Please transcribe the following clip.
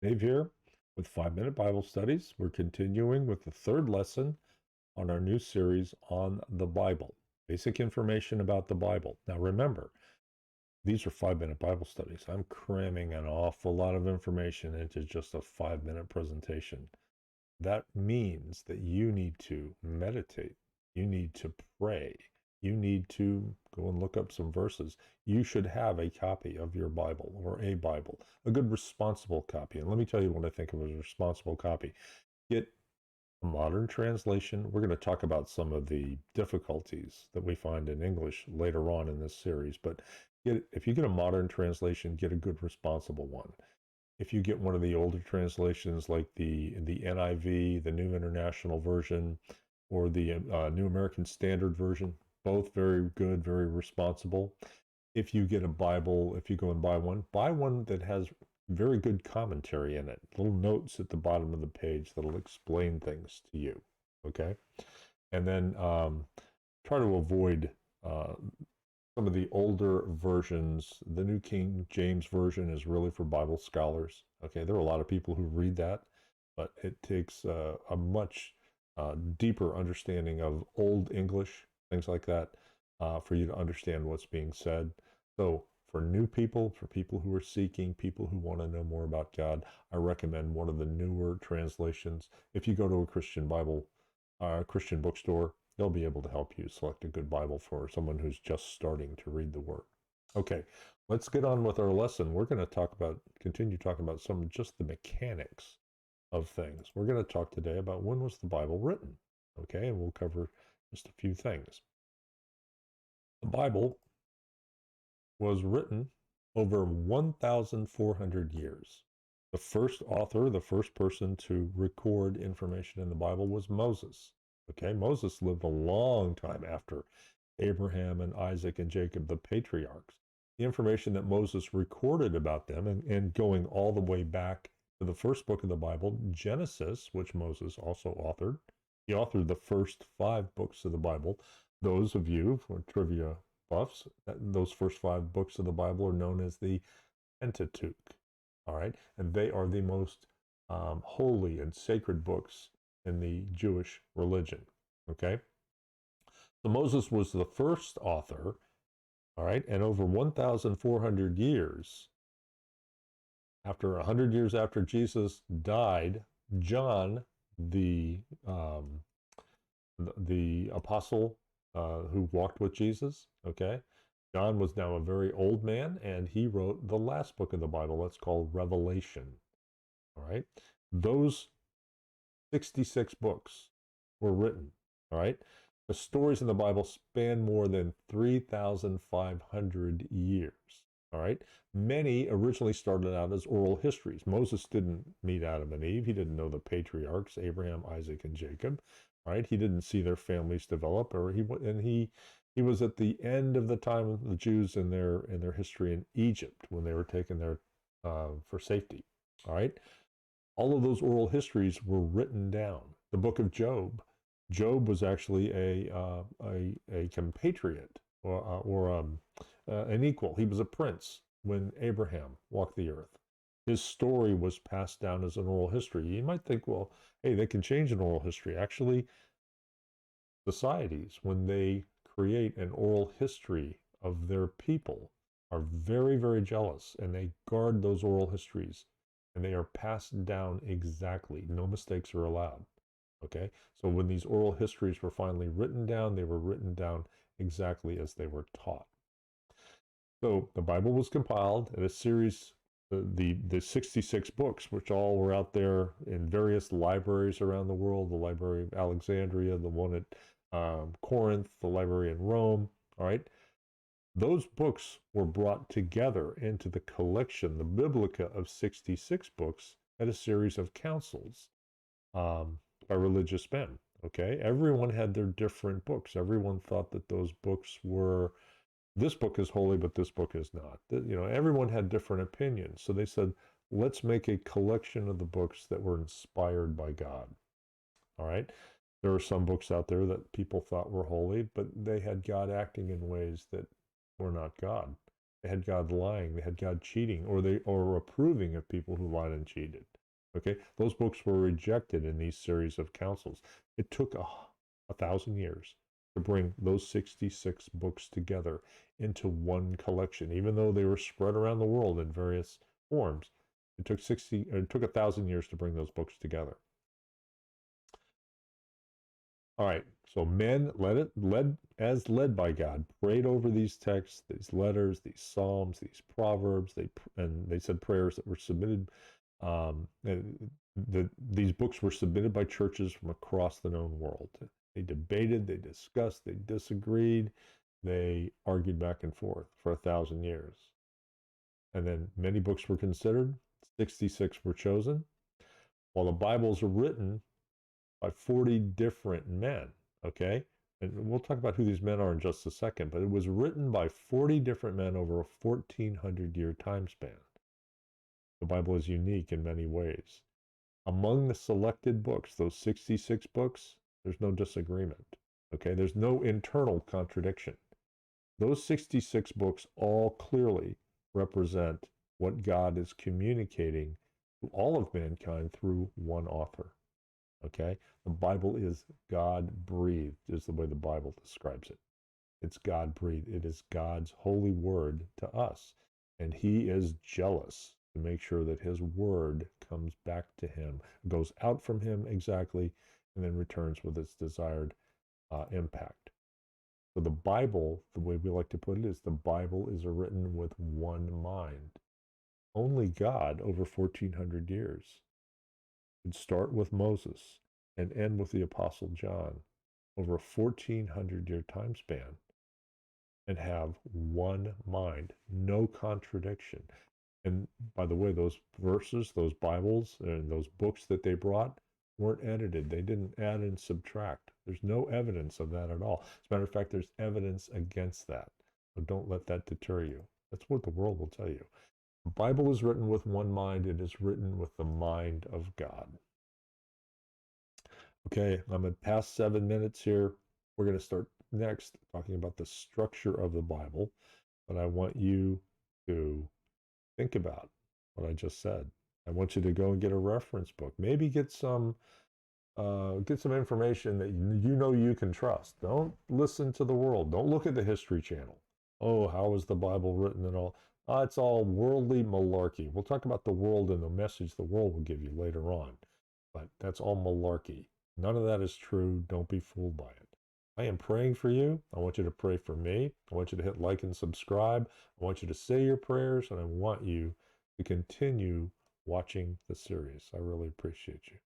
Dave here with 5 Minute Bible Studies. We're continuing with the third lesson on our new series on the Bible. Basic information about the Bible. Now remember, these are 5 Minute Bible Studies. I'm cramming an awful lot of information into just a 5 minute presentation. That means that you need to meditate. You need to pray. You need to go and look up some verses. You should have a copy of your Bible or a Bible, a good responsible copy. And let me tell you what I think of as a responsible copy. Get a modern translation. We're going to talk about some of the difficulties that we find in English later on in this series, but if you get a modern translation, get a good responsible one. If you get one of the older translations like the NIV, the New International Version, or the New American Standard Version, both very good, very responsible. If you get a Bible, if you go and buy one that has very good commentary in it, little notes at the bottom of the page that'll explain things to you. Okay, and then try to avoid some of the older versions. The New King James Version is really for Bible scholars. Okay, there are a lot of people who read that, but it takes a much deeper understanding of Old English, things like that, for you to understand what's being said. So for new people, for people who are seeking, people who want to know more about God, I recommend one of the newer translations. If you go to a Christian Bible, Christian bookstore, they'll be able to help you select a good Bible for someone who's just starting to read the Word. Okay, let's get on with our lesson. We're going to continue talking about just the mechanics of things. We're going to talk today about when was the Bible written, okay? And we'll cover just a few things. The Bible was written over 1,400 years. The first author, the first person to record information in the Bible was Moses. Okay, Moses lived a long time after Abraham and Isaac and Jacob, the patriarchs. The information that Moses recorded about them, and going all the way back to the first book of the Bible, Genesis, which Moses also authored. He authored the first 5 books of the Bible. Those of you for trivia buffs, those first 5 books of the Bible are known as the Pentateuch. All right, and they are the most holy and sacred books in the Jewish religion. Okay, so Moses was the first author. All right, and over 1,400 years, after 100 years after Jesus died, John, the apostle who walked with Jesus, okay, John was now a very old man, and he wrote the last book of the Bible. That's called Revelation. All right, those 66 books were written. All right, the stories in the Bible span more than 3,500 years. All right, many originally started out as oral histories. Moses didn't meet Adam and Eve. He didn't know the patriarchs, Abraham, Isaac, and Jacob. All right, he didn't see their families develop, or he was at the end of the time of the Jews in their history in Egypt when they were taken there for safety. All right, all of those oral histories were written down. The book of Job. Job was actually a compatriot or an equal. He was a prince when Abraham walked the earth. His story was passed down as an oral history. You might think, well, hey, they can change an oral history. Actually, societies, when they create an oral history of their people, are very, very jealous, and they guard those oral histories, and they are passed down exactly. No mistakes are allowed. Okay, so when these oral histories were finally written down, they were written down exactly as they were taught. So the Bible was compiled in a series, the 66 books, which all were out there in various libraries around the world, the Library of Alexandria, the one at Corinth, the library in Rome. All right, those books were brought together into the collection, the Biblica of 66 books, at a series of councils by religious men. Okay, everyone had their different books. Everyone thought that those books were, this book is holy, but this book is not. Everyone had different opinions. So they said, let's make a collection of the books that were inspired by God. All right. There are some books out there that people thought were holy, but they had God acting in ways that were not God. They had God lying. They had God cheating, or approving of people who lied and cheated. Okay, those books were rejected in these series of councils. It took 1,000 years to bring those 66 books together into one collection, even though they were spread around the world in various forms. It took 1,000 years to bring those books together. All right, so men led by God, prayed over these texts, these letters, these psalms, these proverbs. They said prayers that were submitted. These books were submitted by churches from across the known world. They debated, they discussed, they disagreed, they argued back and forth for 1,000 years. And then many books were considered. 66 were chosen. While the Bibles are written by 40 different men, okay? And we'll talk about who these men are in just a second, but it was written by 40 different men over a 1,400-year time span. The Bible is unique in many ways. Among the selected books, those 66 books, there's no disagreement, okay? There's no internal contradiction. Those 66 books all clearly represent what God is communicating to all of mankind through one author. Okay? The Bible is God-breathed, is the way the Bible describes it. It's God-breathed. It is God's holy word to us. And he is jealous to make sure that his word comes back to him, goes out from him exactly, and then returns with its desired impact. So the Bible, the way we like to put it, is the Bible is written with one mind. Only God, over 1,400 years, could start with Moses and end with the Apostle John over a 1,400-year time span and have one mind, no contradiction. And by the way, those verses, those Bibles, and those books that they brought weren't edited. They didn't add and subtract. There's no evidence of that at all. As a matter of fact, there's evidence against that. So don't let that deter you. That's what the world will tell you. The Bible is written with one mind. It is written with the mind of God. Okay, I'm at past 7 minutes here. We're going to start next talking about the structure of the Bible. But I want you to think about what I just said. I want you to go and get a reference book. Maybe get some information that you know you can trust. Don't listen to the world. Don't look at the History Channel. Oh, how is the Bible written and all? It's all worldly malarkey. We'll talk about the world and the message the world will give you later on. But that's all malarkey. None of that is true. Don't be fooled by it. I am praying for you. I want you to pray for me. I want you to hit like and subscribe. I want you to say your prayers, and I want you to continue watching the series. I really appreciate you.